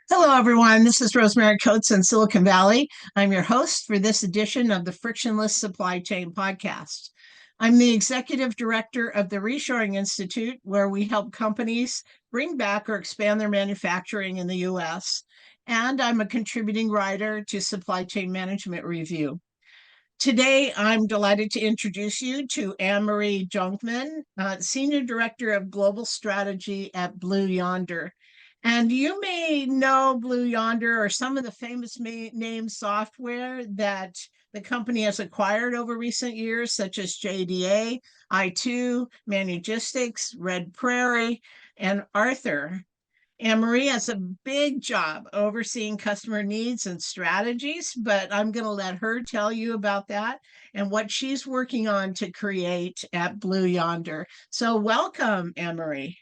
Hello, everyone. This is Rosemary Coates in Silicon Valley. I'm your host for this edition of the Frictionless Supply Chain Podcast. I'm the executive director of the Reshoring Institute, where we help companies bring back or expand their manufacturing in the U.S. And I'm a contributing writer to Supply Chain Management Review. Today, I'm delighted to introduce you to Anne-Marie Jonkman, Senior Director of Global Strategy at Blue Yonder. And you may know Blue Yonder or some of the famous name software that the company has acquired over recent years, such as JDA, i2, Manugistics, Red Prairie, and Arthur. Anne-Marie has a big job overseeing customer needs and strategies, but I'm going to let her tell you about that and what she's working on to create at Blue Yonder. So welcome, Anne-Marie.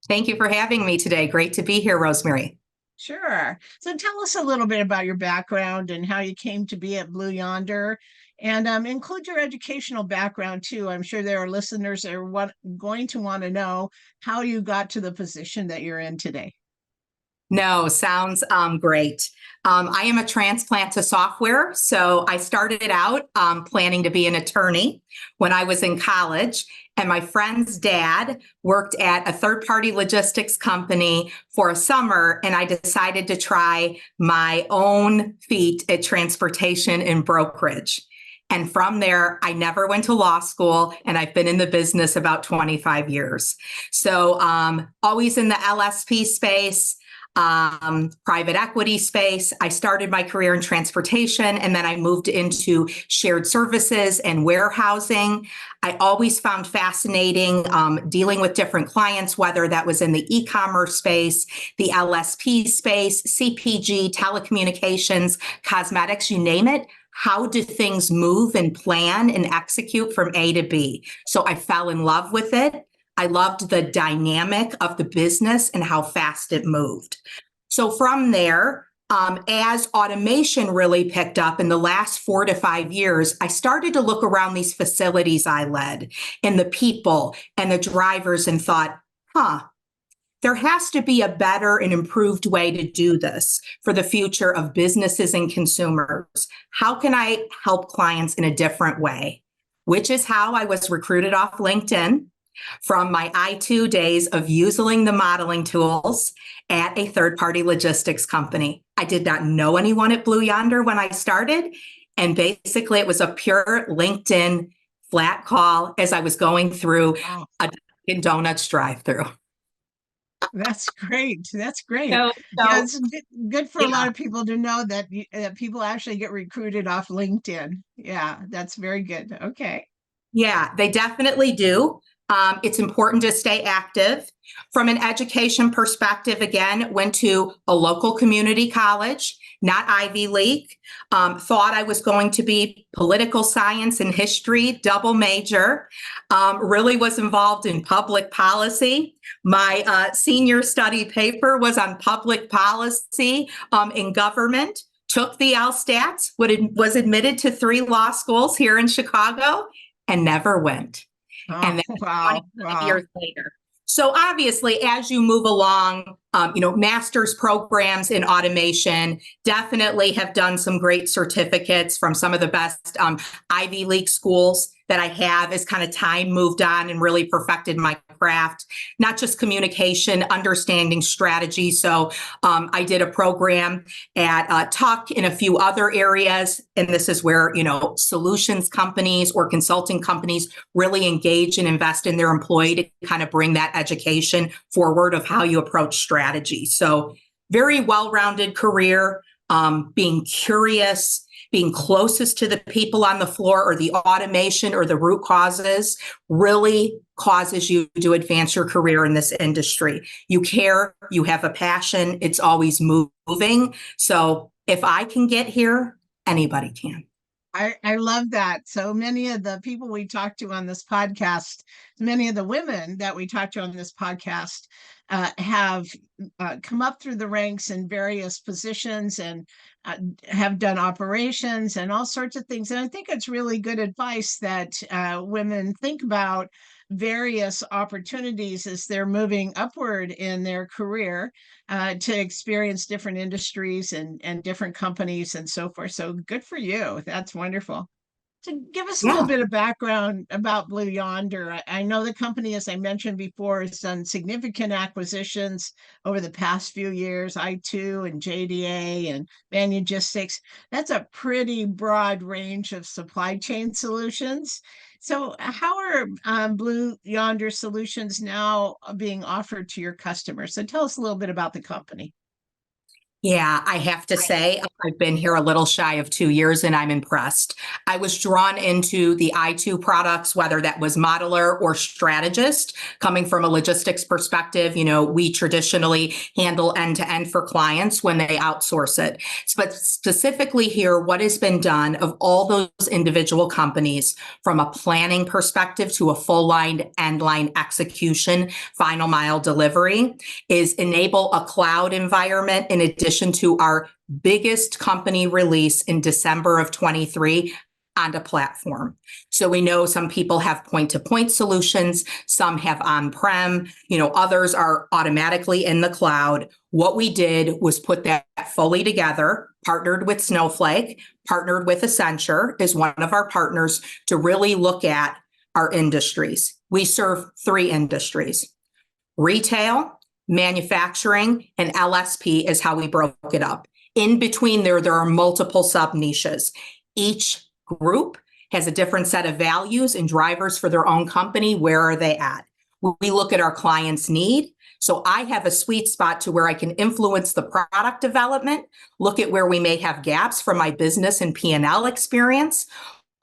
Thank you for having me today. Great to be here, Rosemary. Sure. So tell us a little bit about your background and how you came to be at Blue Yonder, and include your educational background too. I'm sure there are listeners that are going to want to know how you got to the position that you're in today. No, sounds great. I am a transplant to software. So I started out planning to be an attorney when I was in college. And my friend's dad worked at a third-party logistics company for a summer. And I decided to try my own feat at transportation and brokerage. And from there, I never went to law school, and I've been in the business about 25 years. So always in the LSP space, private equity space. I started my career in transportation, and then I moved into shared services and warehousing. I always found fascinating dealing with different clients, whether that was in the e-commerce space, the LSP space, CPG, telecommunications, cosmetics, you name it. How do things move and plan and execute from A to B? So I fell in love with it. I loved the dynamic of the business and how fast it moved. So from there, as automation really picked up in the last 4 to 5 years, I started to look around these facilities I led and the people and the drivers and thought, there has to be a better and improved way to do this for the future of businesses and consumers. How can I help clients in a different way? Which is how I was recruited off LinkedIn from my i2 days of using the modeling tools at a third-party logistics company. I did not know anyone at Blue Yonder when I started. And basically it was a pure LinkedIn flat call as I was going through a Dunkin' Donuts drive-through. That's great. That's great. So, Yeah, it's good for a lot of people to know that people actually get recruited off LinkedIn. Yeah, that's very good. Okay. Yeah, they definitely do. It's important to stay active. From an education perspective, again, went to a local community college, not Ivy League. Thought I was going to be political science and history, double major. Really was involved in public policy. My senior study paper was on public policy in government. Took the LSTATs, was admitted to 3 law schools here in Chicago, and never went. And then 25 years later. So obviously, as you move along, master's programs in automation, definitely have done some great certificates from some of the best Ivy League schools that I have as kind of time moved on and really perfected my craft, not just communication, understanding strategy. So I did a program at Tuck in a few other areas. And this is where, solutions companies or consulting companies really engage and invest in their employee to kind of bring that education forward of how you approach strategy. So very well-rounded career, being curious, being closest to the people on the floor or the automation or the root causes really causes you to advance your career in this industry. You care, you have a passion, it's always moving. So if I can get here, anybody can. I love that. So many of the people we talk to on this podcast, many of the women that we talk to on this podcast have come up through the ranks in various positions and have done operations and all sorts of things. And I think it's really good advice that women think about various opportunities as they're moving upward in their career to experience different industries and different companies and so forth. So good for you. That's wonderful. To give us a little Yeah. bit of background about Blue Yonder, I know the company, as I mentioned before, has done significant acquisitions over the past few years, I2 and JDA and Manugistics. That's a pretty broad range of supply chain solutions. So how are Blue Yonder solutions now being offered to your customers? So tell us a little bit about the company. Yeah, I have to say, I've been here a little shy of 2 years and I'm impressed. I was drawn into the I2 products, whether that was modeler or strategist. Coming from a logistics perspective, we traditionally handle end to end for clients when they outsource it. But specifically here, what has been done of all those individual companies from a planning perspective to a full line end line execution, final mile delivery is enable a cloud environment in addition to our biggest company release in December of 23 on a platform. So we know some people have point-to-point solutions, some have on-prem, others are automatically in the cloud. What we did was put that fully together, partnered with Snowflake, partnered with Accenture is one of our partners to really look at our industries. We serve 3 industries: retail, manufacturing, and LSP is how we broke it up. In between there are multiple sub niches. Each group has a different set of values and drivers for their own company. Where are they at? We look at our client's need. So I have a sweet spot to where I can influence the product development, look at where we may have gaps from my business and P&L experience,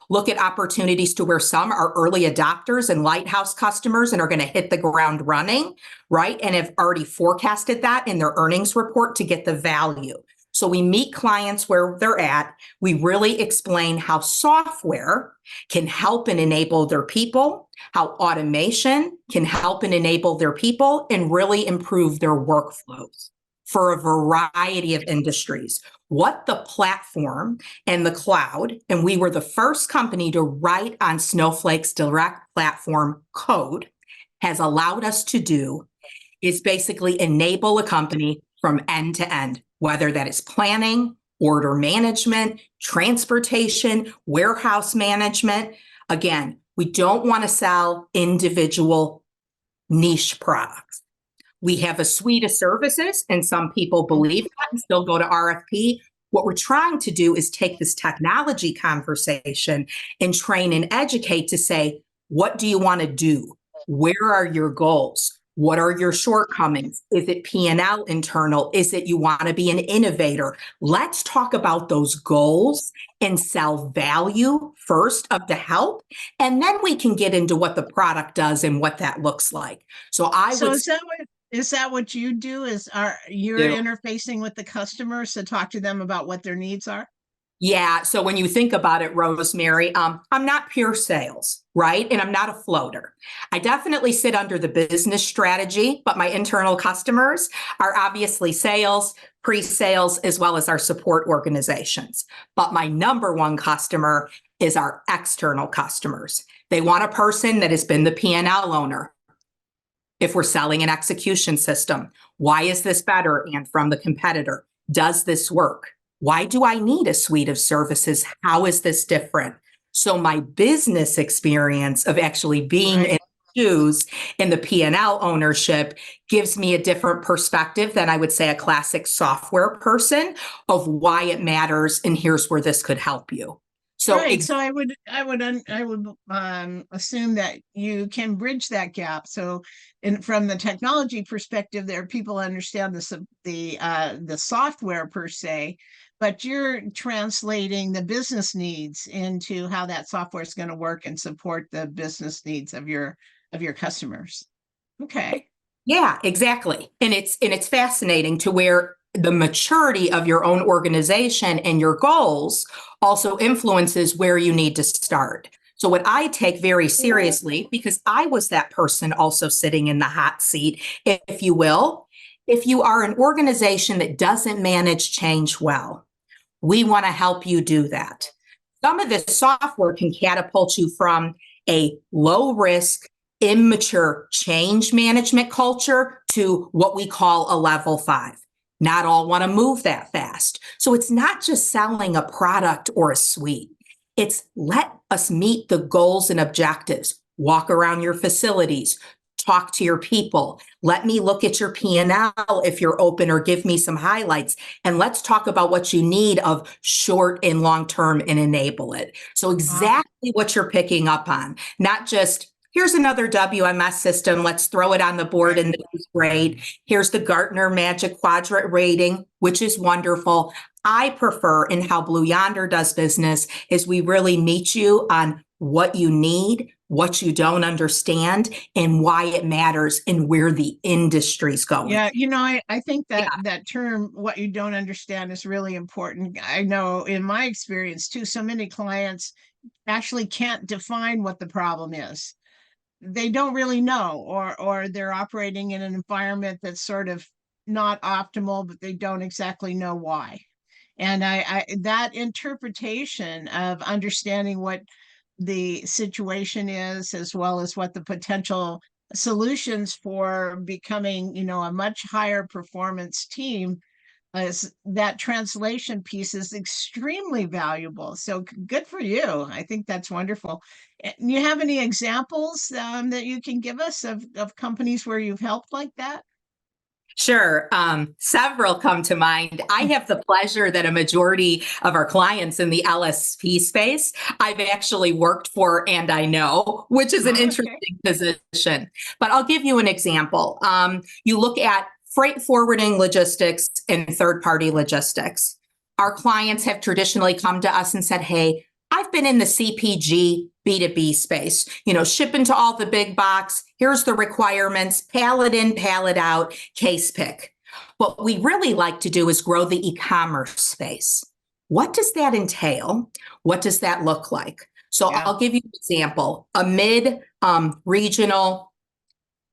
look at opportunities to where some are early adopters and lighthouse customers and are going to hit the ground running, right? And have already forecasted that in their earnings report to get the value. So we meet clients where they're at. We really explain how software can help and enable their people, how automation can help and enable their people and really improve their workflows for a variety of industries. What the platform and the cloud, and we were the first company to write on Snowflake's direct platform code, has allowed us to do is basically enable a company from end to end, whether that is planning, order management, transportation, warehouse management. Again, we don't want to sell individual niche products. We have a suite of services, and some people believe that and still go to RFP. What we're trying to do is take this technology conversation and train and educate to say, what do you want to do? Where are your goals? What are your shortcomings? Is it P&L internal? Is it you want to be an innovator? Let's talk about those goals and sell value first of the help. And then we can get into what the product does and what that looks like. So Is that what you do? You're interfacing with the customers to talk to them about what their needs are? Yeah. So when you think about it, Rosemary, I'm not pure sales, right? And I'm not a floater. I definitely sit under the business strategy, but my internal customers are obviously sales, pre-sales, as well as our support organizations. But my number one customer is our external customers. They want a person that has been the P&L owner. If we're selling an execution system, why is this better and from the competitor? Does this work? Why do I need a suite of services? How is this different? So my business experience of actually being in shoes in the P&L ownership gives me a different perspective than I would say a classic software person of why it matters and here's where this could help you. So So I would assume that you can bridge that gap. So from the technology perspective, there people understand the software per se, but you're translating the business needs into how that software is going to work and support the business needs of your customers. Okay. Yeah, exactly. And it's fascinating to where the maturity of your own organization and your goals also influences where you need to start. So what I take very seriously, because I was that person also sitting in the hot seat, if you will, if you are an organization that doesn't manage change well, we want to help you do that. Some of this software can catapult you from a low risk immature change management culture to what we call a level 5. Not all want to move that fast. So it's not just selling a product or a suite. It's let us meet the goals and objectives. Walk around your facilities, talk to your people. Let me look at your P&L if you're open, or give me some highlights. And let's talk about what you need of short and long term and enable it. So exactly what you're picking up on, not just here's another WMS system, let's throw it on the board and this is great. Here's the Gartner Magic Quadrant rating, which is wonderful. I prefer, in how Blue Yonder does business, is we really meet you on what you need, what you don't understand, and why it matters, and where the industry's going. Yeah, I think that term, what you don't understand, is really important. I know in my experience too, so many clients actually can't define what the problem is. They don't really know, or they're operating in an environment that's sort of not optimal, but they don't exactly know why. And I that interpretation of understanding what the situation is, as well as what the potential solutions for becoming, a much higher performance team, is that translation piece is extremely valuable. So good for you. I think that's wonderful. You have any examples that you can give us of companies where you've helped like that? Sure. Several come to mind. I have the pleasure that a majority of our clients in the LSP space, I've actually worked for and I know, which is an interesting position. But I'll give you an example. You look at freight forwarding logistics and third-party logistics. Our clients have traditionally come to us and said, hey, I've been in the CPG B2B space, shipping to all the big box. Here's the requirements, pallet in, pallet out, case pick. What we really like to do is grow the e-commerce space. What does that entail? What does that look like? So I'll give you an example. A mid-regional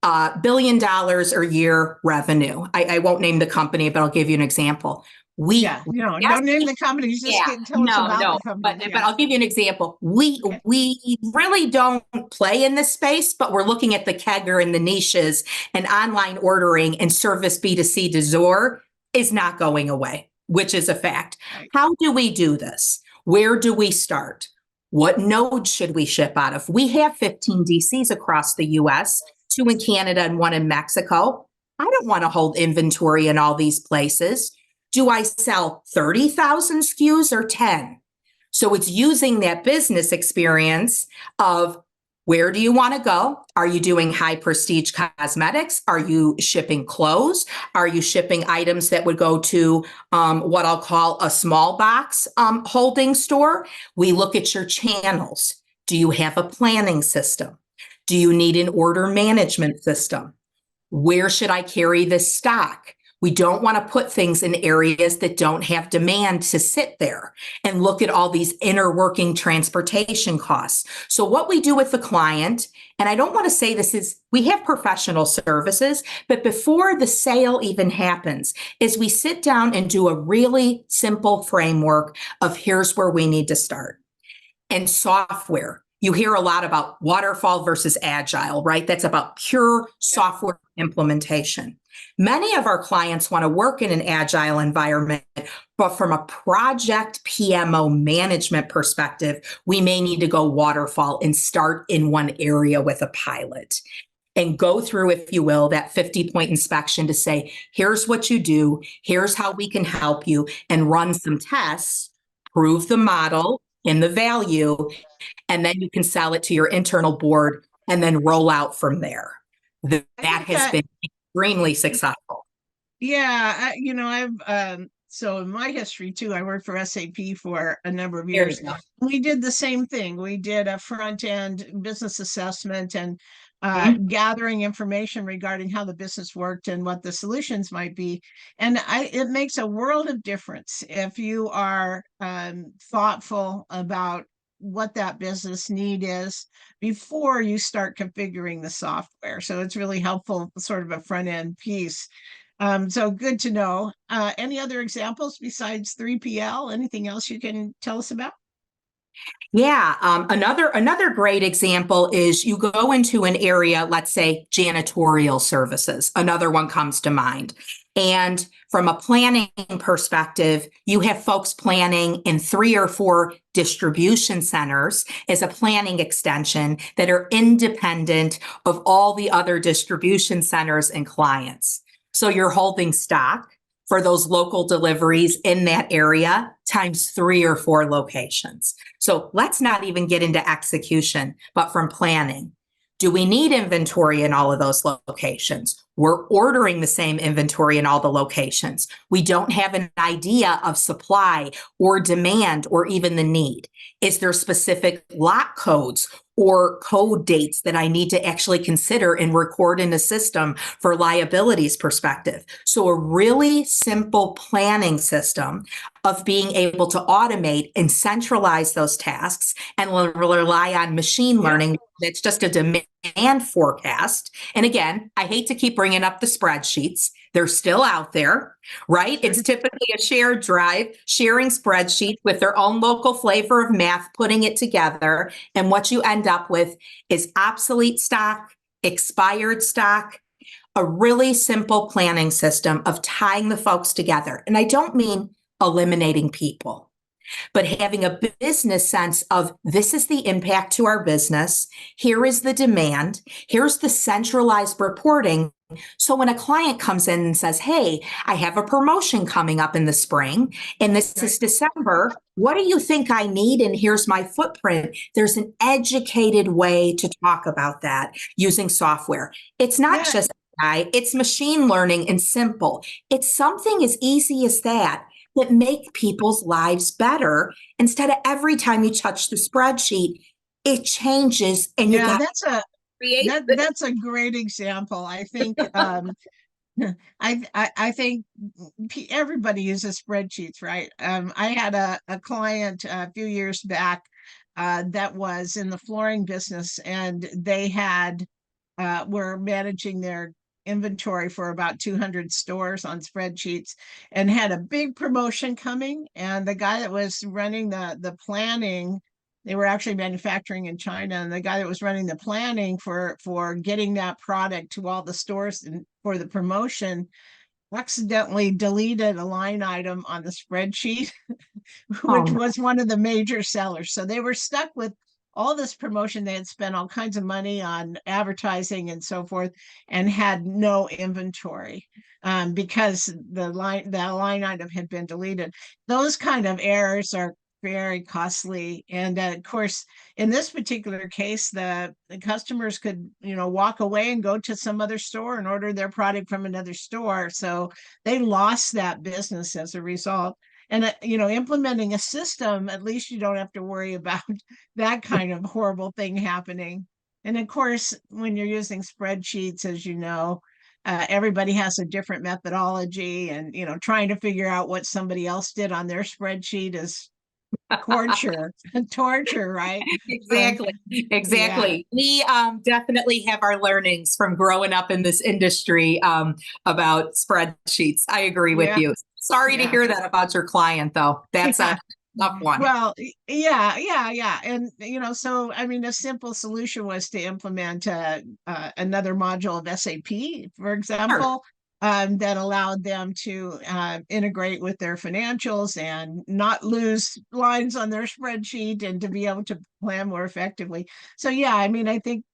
$1 billion a year revenue. I won't name the company, but I'll give you an example. Don't name the companies. Just tell us about the company. But I'll give you an example. We really don't play in this space, but we're looking at the kegger and the niches, and online ordering and service B2C du jour is not going away, which is a fact. Right. How do we do this? Where do we start? What node should we ship out of? We have 15 DCs across the US, 2 in Canada and 1 in Mexico. I don't want to hold inventory in all these places. Do I sell 30,000 SKUs or 10? So it's using that business experience of, where do you want to go? Are you doing high prestige cosmetics? Are you shipping clothes? Are you shipping items that would go to what I'll call a small box holding store? We look at your channels. Do you have a planning system? Do you need an order management system? Where should I carry this stock? We don't want to put things in areas that don't have demand to sit there, and look at all these inner working transportation costs. So what we do with the client, and I don't want to say this is, we have professional services, but before the sale even happens, is we sit down and do a really simple framework of, here's where we need to start. And software. You hear a lot about waterfall versus agile, right? That's about pure software implementation. Many of our clients want to work in an agile environment, but from a project PMO management perspective, we may need to go waterfall and start in one area with a pilot and go through, if you will, that 50-point inspection to say, here's what you do, here's how we can help you, and run some tests, prove the model and the value, and then you can sell it to your internal board and then roll out from there. That has been extremely successful. Yeah, I've so in my history too, I worked for SAP for a number of years. We did the same thing. We did a front end business assessment and gathering information regarding how the business worked and what the solutions might be. And it makes a world of difference if you are thoughtful about what that business need is before you start configuring the software. So it's really helpful, sort of a front end piece. So good to know. Any other examples besides 3PL? Anything else you can tell us about? Yeah. Another great example is you go into an area, let's say janitorial services. Another one comes to mind. And from a planning perspective, you have folks planning in 3 or 4 distribution centers as a planning extension that are independent of all the other distribution centers and clients. So you're holding stock for those local deliveries in that area times 3 or 4 locations. So let's not even get into execution, but from planning. Do we need inventory in all of those locations? We're ordering the same inventory in all the locations. We don't have an idea of supply or demand or even the need. Is there specific lot codes or code dates that I need to actually consider and record in the system for liabilities perspective? So a really simple planning system of being able to automate and centralize those tasks and rely on machine learning. It's just a demand forecast. And again, I hate to keep bringing up the spreadsheets. They're still out there, right? It's typically a shared drive, sharing spreadsheets with their own local flavor of math, putting it together. And what you end up with is obsolete stock, expired stock, a really simple planning system of tying the folks together. And I don't mean eliminating people, but having a business sense of this is the impact to our business. Here is the demand. Here's the centralized reporting. So when a client comes in and says, hey, I have a promotion coming up in the spring, and this is December, what do you think I need? And here's my footprint. There's an educated way to talk about that using software. It's not just AI, it's machine learning and simple. It's something as easy as that make people's lives better instead of every time you touch the spreadsheet, it changes and you got to create. That's a great example. I think I think everybody uses spreadsheets, right? I had a client a few years back that was in the flooring business, and they had were managing their inventory for about 200 stores on spreadsheets and had a big promotion coming. And the guy that was running the planning, they were actually manufacturing in China, and the guy that was running the planning for getting that product to all the stores and for the promotion accidentally deleted a line item on the spreadsheet, which was one of the major sellers. So they were stuck with all this promotion. They had spent all kinds of money on advertising and so forth, and had no inventory because that line item had been deleted. Those kind of errors are very costly. And of course, in this particular case, the customers could, walk away and go to some other store and order their product from another store. So they lost that business as a result. And, implementing a system, at least you don't have to worry about that kind of horrible thing happening. And of course, when you're using spreadsheets, as you know, everybody has a different methodology, and, trying to figure out what somebody else did on their spreadsheet is torture. Torture, right? Exactly. We definitely have our learnings from growing up in this industry about spreadsheets. I agree with you. Sorry to hear that about your client, though. That's a tough one. Well, yeah. And, so, I mean, a simple solution was to implement another module of SAP, for example, that allowed them to integrate with their financials and not lose lines on their spreadsheet, and to be able to plan more effectively. So, yeah, I mean, I think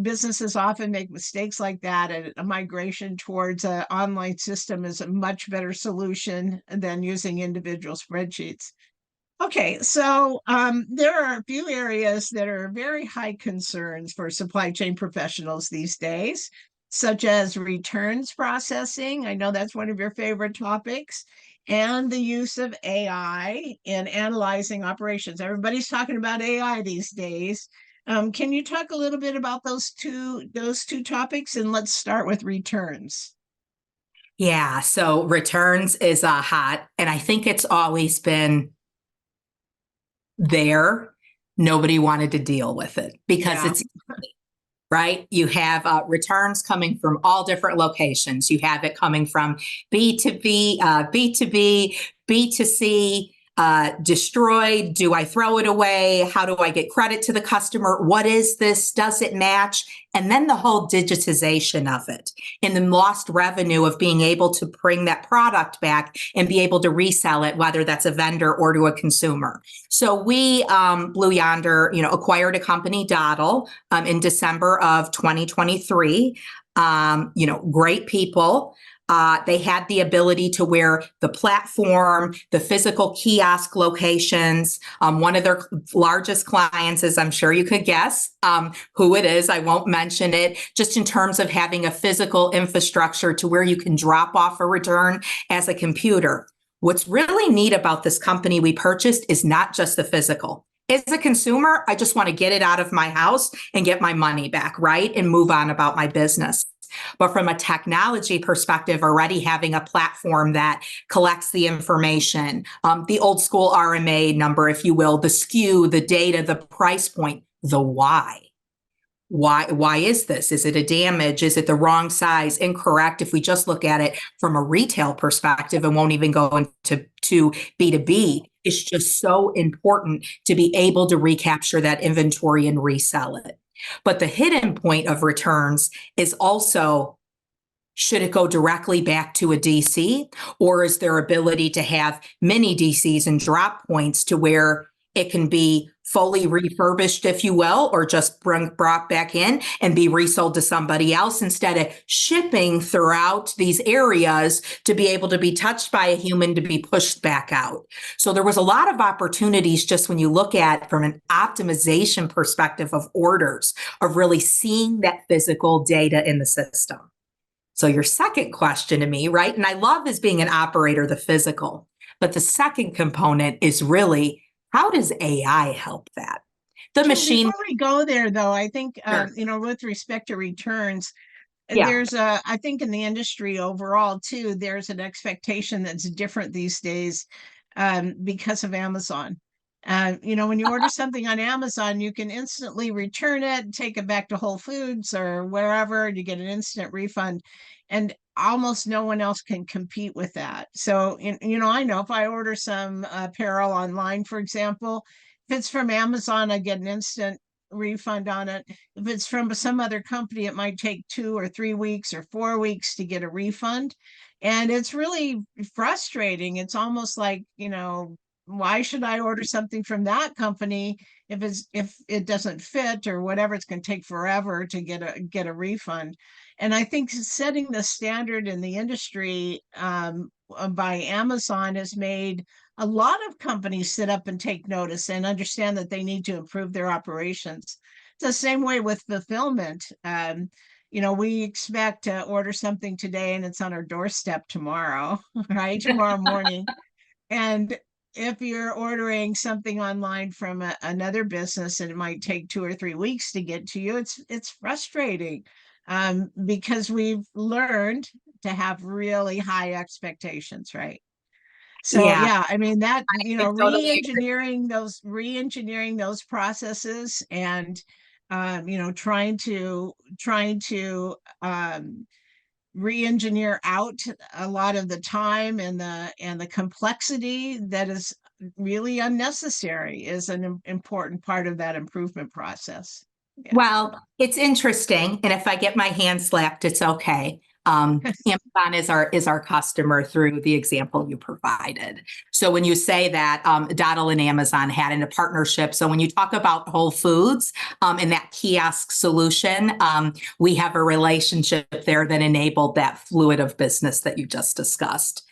businesses often make mistakes like that, and a migration towards an online system is a much better solution than using individual spreadsheets. Okay, so there are a few areas that are very high concerns for supply chain professionals these days, such as returns processing. I know that's one of your favorite topics, and the use of AI in analyzing operations. Everybody's talking about AI these days. Can you talk a little bit about those two topics? And let's start with returns. Yeah, so returns is hot, and I think it's always been there. Nobody wanted to deal with it because it's right. You have returns coming from all different locations. You have it coming from B2B, B2B, B2C. destroyed? Do I throw it away? How do I get credit to the customer? What is this? Does it match? And then the whole digitization of it and the lost revenue of being able to bring that product back and be able to resell it, whether that's a vendor or to a consumer. So we, Blue Yonder, acquired a company, Dottle, in December of 2023. Great people. They had the ability to where the platform, the physical kiosk locations, one of their largest clients, as I'm sure you could guess who it is, I won't mention it, just in terms of having a physical infrastructure to where you can drop off a return as a computer. What's really neat about this company we purchased is not just the physical. As a consumer, I just want to get it out of my house and get my money back, right? And move on about my business. But from a technology perspective, already having a platform that collects the information, the old school RMA number, if you will, the SKU, the data, the price point, the why. Why is this? Is it a damage? Is it the wrong size? Incorrect? If we just look at it from a retail perspective and won't even go into B2B, it's just so important to be able to recapture that inventory and resell it. But the hidden point of returns is also, should it go directly back to a DC, or is there ability to have mini DCs and drop points to where it can be fully refurbished, if you will, or just brought back in and be resold to somebody else instead of shipping throughout these areas to be able to be touched by a human to be pushed back out. So there was a lot of opportunities just when you look at from an optimization perspective of orders, of really seeing that physical data in the system. So your second question to me, right? And I love this being an operator, the physical, but the second component is really, how does AI help that? The machine. Before we go there, though, I think, Sure. with respect to returns, Yeah. I think in the industry overall, too, there's an expectation that's different these days because of Amazon. When you order something on Amazon, you can instantly return it, take it back to Whole Foods or wherever, and you get an instant refund. And almost no one else can compete with that. So, I know if I order some apparel online, for example, if it's from Amazon, I get an instant refund on it. If it's from some other company, it might take 2 or 3 weeks or 4 weeks to get a refund. And it's really frustrating. It's almost like, why should I order something from that company if it doesn't fit or whatever? It's going to take forever to get a refund. And I think setting the standard in the industry by Amazon has made a lot of companies sit up and take notice and understand that they need to improve their operations. It's the same way with fulfillment. We expect to order something today and it's on our doorstep tomorrow, right? Tomorrow morning. And if you're ordering something online from another business and it might take 2 or 3 weeks to get to you, it's frustrating because we've learned to have really high expectations, right? So Yeah, yeah, I mean that, I totally agree. re-engineering those processes and trying to re-engineer out a lot of the time and the complexity that is really unnecessary is an important part of that improvement process. Yeah. Well, it's interesting, and if I get my hand slapped, it's okay. Amazon is our customer through the example you provided. So when you say that Dottle and Amazon had in a partnership, so when you talk about Whole Foods and that kiosk solution, we have a relationship there that enabled that fluid of business that you just discussed.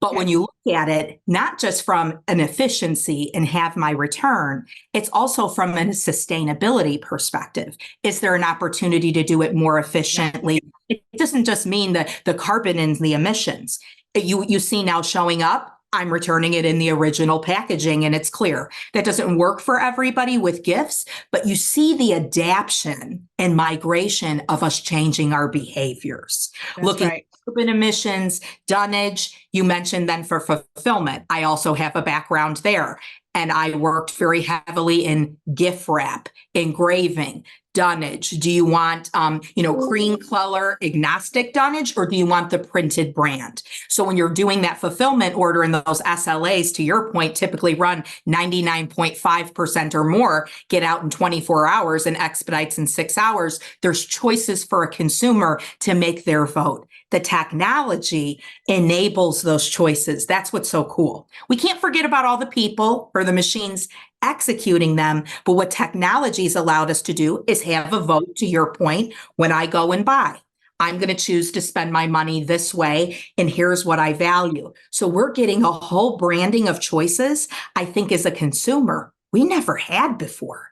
But when Okay. you look at it, not just from an efficiency and have my return, it's also from a sustainability perspective. Is there an opportunity to do it more Yeah. efficiently? It doesn't just mean the carbon and the emissions. You see now showing up, I'm returning it in the original packaging and it's clear. That doesn't work for everybody with gifts, but you see the adaption and migration of us changing our behaviors. That's Looking right. at carbon emissions, dunnage, you mentioned then for fulfillment. I also have a background there. And I worked very heavily in gift wrap, engraving, dunnage? Do you want, cream color agnostic dunnage, or do you want the printed brand? So when you're doing that fulfillment order and those SLAs, to your point, typically run 99.5% or more, get out in 24 hours and expedites in 6 hours, there's choices for a consumer to make their vote. The technology enables those choices. That's what's so cool. We can't forget about all the people or the machines executing them. But what technology's allowed us to do is have a vote, to your point, when I go and buy. I'm going to choose to spend my money this way, and here's what I value. So we're getting a whole branding of choices, I think, as a consumer, we never had before.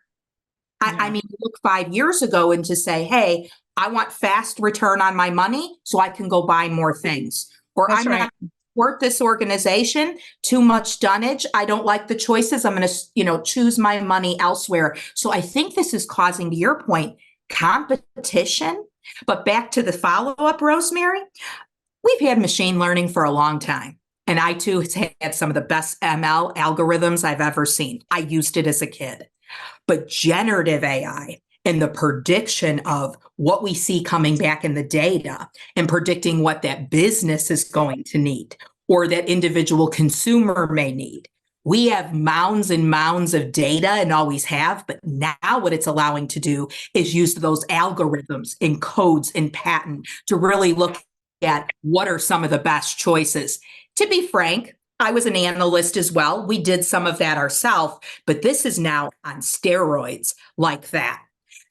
I mean, look 5 years ago and to say, hey, I want fast return on my money so I can go buy more things. Or That's I'm right. not support this organization, too much dunnage. I don't like the choices. I'm going to, choose my money elsewhere. So I think this is causing, to your point, competition. But back to the follow-up, Rosemary, we've had machine learning for a long time. And I too had some of the best ML algorithms I've ever seen. I used it as a kid. But generative AI and the prediction of what we see coming back in the data and predicting what that business is going to need or that individual consumer may need. We have mounds and mounds of data and always have, but now what it's allowing to do is use those algorithms and codes and patent to really look at what are some of the best choices. To be frank, I was an analyst as well. We did some of that ourselves, but this is now on steroids like that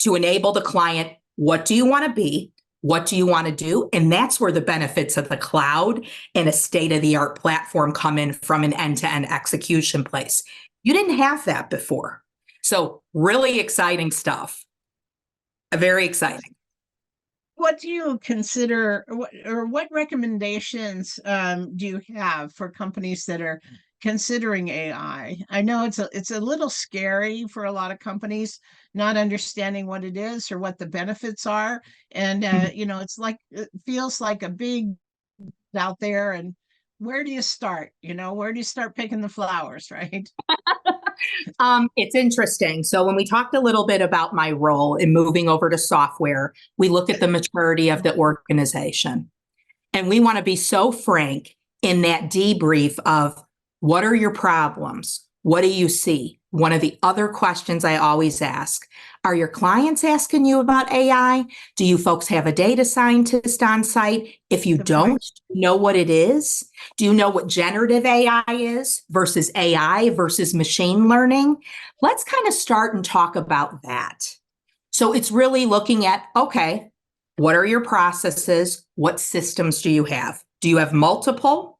to enable the client, what do you want to be? What do you want to do? And that's where the benefits of the cloud and a state-of-the-art platform come in from an end-to-end execution place. You didn't have that before. So really exciting stuff. Very exciting. What do you consider, what recommendations do you have for companies that are considering AI? I know it's a little scary for a lot of companies, not understanding what it is or what the benefits are, and it feels like a big out there. And where do you start? Where do you start picking the flowers, right? It's interesting. So when we talked a little bit about my role in moving over to software, we look at the maturity of the organization. And we want to be so frank in that debrief of what are your problems? What do you see? One of the other questions I always ask, are your clients asking you about AI? Do you folks have a data scientist on site? If you don't know what it is, do you know what generative AI is versus AI versus machine learning? Let's kind of start and talk about that. So it's really looking at, okay, what are your processes? What systems do you have? Do you have multiple?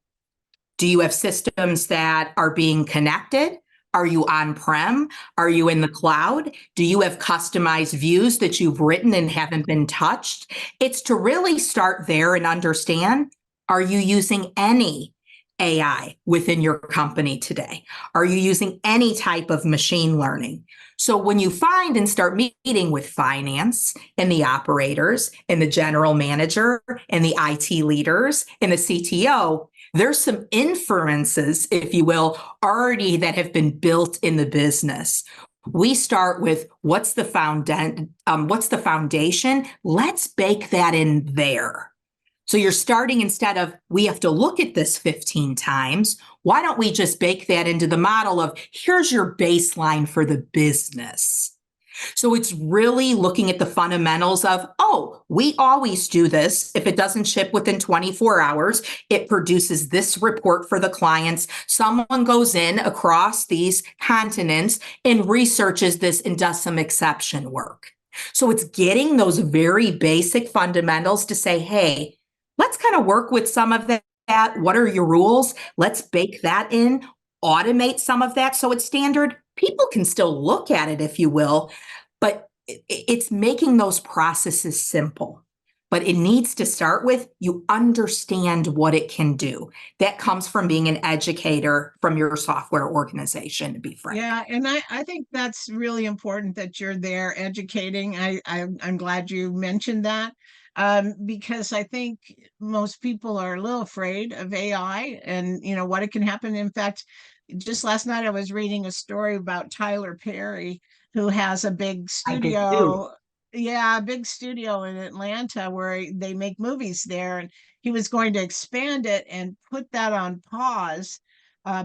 Do you have systems that are being connected? Are you on-prem? Are you in the cloud? Do you have customized views that you've written and haven't been touched? It's to really start there and understand, are you using any AI within your company today? Are you using any type of machine learning? So when you find and start meeting with finance and the operators and the general manager and the IT leaders and the CTO, there's some inferences, if you will, already that have been built in the business. We start with what's the foundation? Let's bake that in there. So you're starting, instead of we have to look at this 15 times, why don't we just bake that into the model of here's your baseline for the business? So it's really looking at the fundamentals of, oh, we always do this. If it doesn't ship within 24 hours, it produces this report for the clients. Someone goes in across these continents and researches this and does some exception work. So it's getting those very basic fundamentals to say, hey, let's kind of work with some of that. What are your rules? Let's bake that in, automate some of that so it's standard. People can still look at it, if you will, but it's making those processes simple. But it needs to start with you understand what it can do. That comes from being an educator from your software organization, to be frank. Yeah, and I think that's really important that you're there educating. I'm glad you mentioned that, because I think most people are a little afraid of AI and what it can happen. In fact, just last night I was reading a story about Tyler Perry, who has a big I did too. studio Yeah, a big studio in Atlanta where they make movies there, and he was going to expand it and put that on pause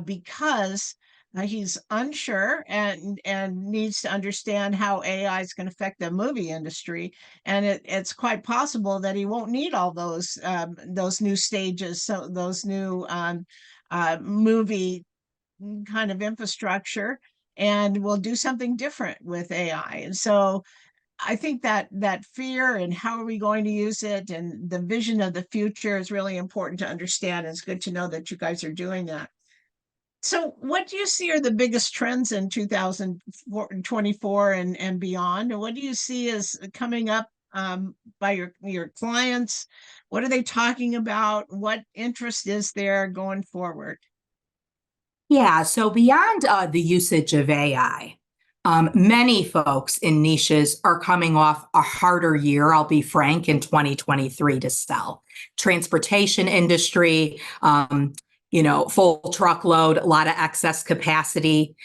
because he's unsure and needs to understand how AI is going to affect the movie industry, and it's quite possible that he won't need all those new stages, so those new movie kind of infrastructure, and we'll do something different with AI. And so I think that that fear and how are we going to use it and the vision of the future is really important to understand. It's good to know that you guys are doing that. So what do you see are the biggest trends in 2024 and beyond? And what do you see as coming up by your clients? What are they talking about? What interest is there going forward? Yeah, so beyond the usage of AI, many folks in niches are coming off a harder year, I'll be frank, in 2023 to sell. Transportation industry, full truckload, a lot of excess capacity,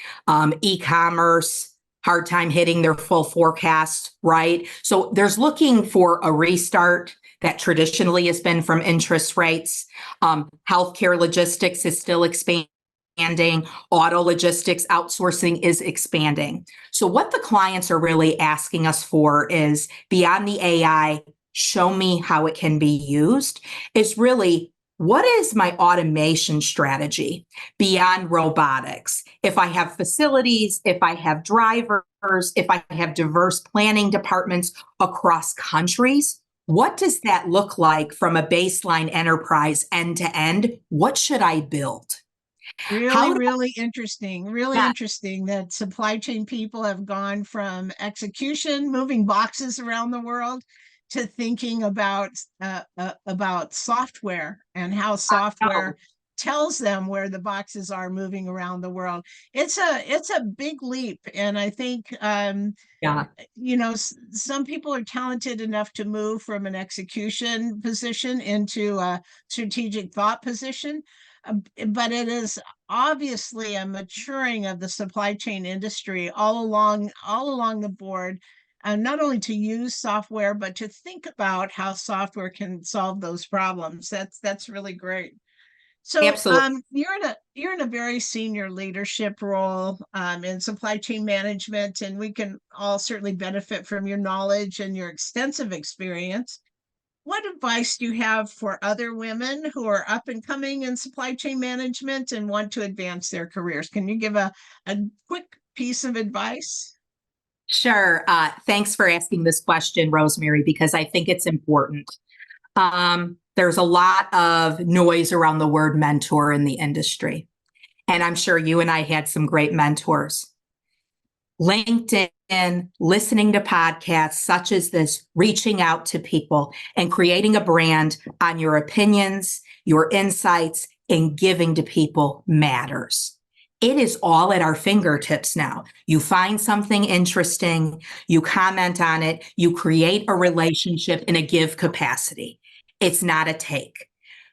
e-commerce, hard time hitting their full forecast, right? So there's looking for a restart that traditionally has been from interest rates. Healthcare logistics is still expanding. Auto logistics outsourcing is expanding. So, what the clients are really asking us for is beyond the AI, show me how it can be used, is really what is my automation strategy beyond robotics? If I have facilities, if I have drivers, if I have diverse planning departments across countries, what does that look like from a baseline enterprise end to end? What should I build? Really, How do really interesting. Really I, interesting that supply chain people have gone from execution, moving boxes around the world, to thinking about software and how software know. tells them where the boxes are moving around the world. It's a big leap, and I think Yeah, some people are talented enough to move from an execution position into a strategic thought position, but it is obviously a maturing of the supply chain industry all along the board, not only to use software but to think about how software can solve those problems. That's really great. So absolutely. you're in a very senior leadership role in supply chain management, and we can all certainly benefit from your knowledge and your extensive experience. What advice do you have for other women who are up and coming in supply chain management and want to advance their careers? Can you give a quick piece of advice? Sure. Thanks for asking this question, Rosemary, because I think it's important. There's a lot of noise around the word mentor in the industry. And I'm sure you and I had some great mentors. LinkedIn, listening to podcasts such as this, reaching out to people and creating a brand on your opinions, your insights, and giving to people matters. It is all at our fingertips now. You find something interesting, you comment on it, you create a relationship in a give capacity. It's not a take.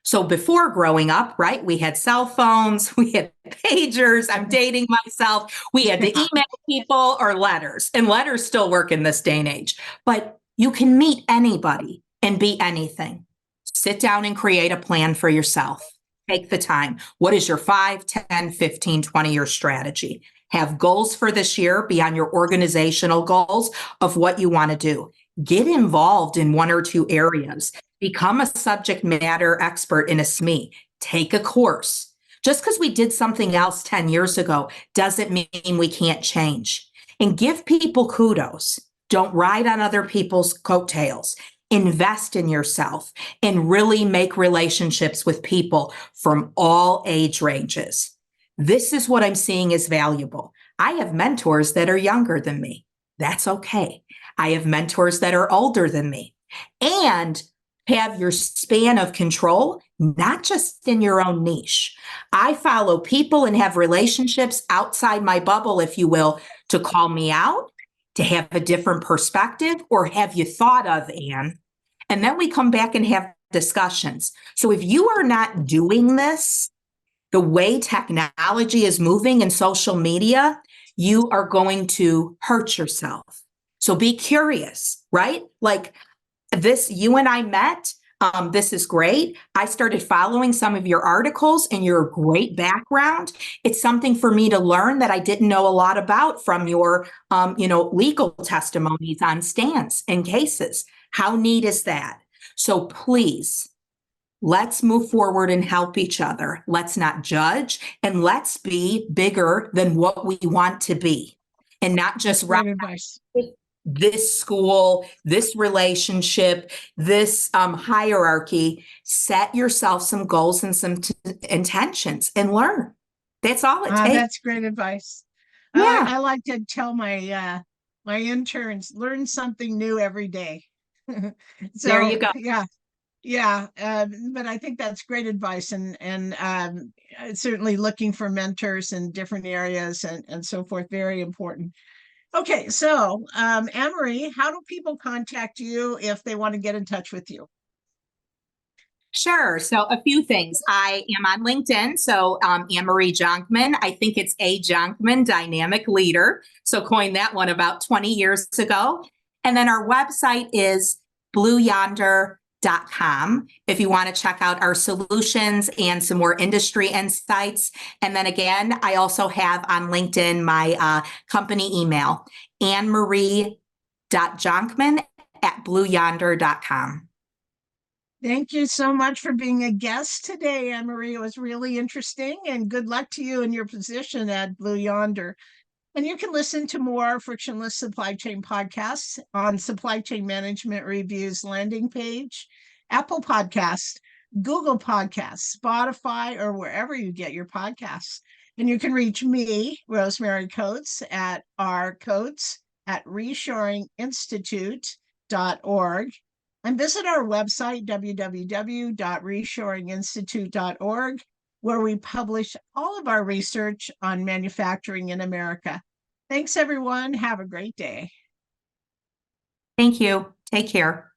So before growing up, right, we had cell phones, we had pagers. I'm dating myself. We had to Yeah. email people or letters, and letters still work in this day and age. But you can meet anybody and be anything. Sit down and create a plan for yourself. Take the time. What is your 5, 10, 15, 20-year strategy? Have goals for this year beyond your organizational goals of what you want to do. Get involved in one or two areas. Become a subject matter expert in a SME. Take a course. Just because we did something else 10 years ago doesn't mean we can't change. And give people kudos. Don't ride on other people's coattails. Invest in yourself and really make relationships with people from all age ranges. This is what I'm seeing as valuable. I have mentors that are younger than me. That's okay. I have mentors that are older than me. And have your span of control, not just in your own niche. I follow people and have relationships outside my bubble, if you will, to call me out, to have a different perspective, or have you thought of, Anne? And then we come back and have discussions. So if you are not doing this, the way technology is moving in social media, you are going to hurt yourself. So be curious, right? Like this, you and I met. This is great. I started following some of your articles and your great background. It's something for me to learn that I didn't know a lot about from your, legal testimonies on stands and cases. How neat is that? So please, let's move forward and help each other. Let's not judge, and let's be bigger than what we want to be, and not just Great advice. this school, this relationship, this hierarchy. Set yourself some goals and some intentions and learn. That's all it takes. That's great advice. Yeah. I like to tell my interns, learn something new every day. There you So go. yeah, but I think that's great advice, and certainly looking for mentors in different areas and so forth, very important. Okay, so Anne-Marie, how do people contact you if they want to get in touch with you? Sure. So a few things. I am on LinkedIn. So Anne-Marie Jonkman. I think it's a Jonkman Dynamic Leader. So coined that one about 20 years ago. And then our website is blueyonder.com if you want to check out our solutions and some more industry insights. And then again, I also have on LinkedIn my company email, annemarie.jonkman@blueyonder.com. Thank you so much for being a guest today, Anne-Marie. It was really interesting, and good luck to you in your position at Blue Yonder. And you can listen to more Frictionless Supply Chain podcasts on Supply Chain Management Review's landing page, Apple Podcasts, Google Podcasts, Spotify, or wherever you get your podcasts. And you can reach me, Rosemary Coates, at rcoates@reshoringinstitute.org. And visit our website, www.reshoringinstitute.org, where we publish all of our research on manufacturing in America. Thanks, everyone. Have a great day. Thank you. Take care.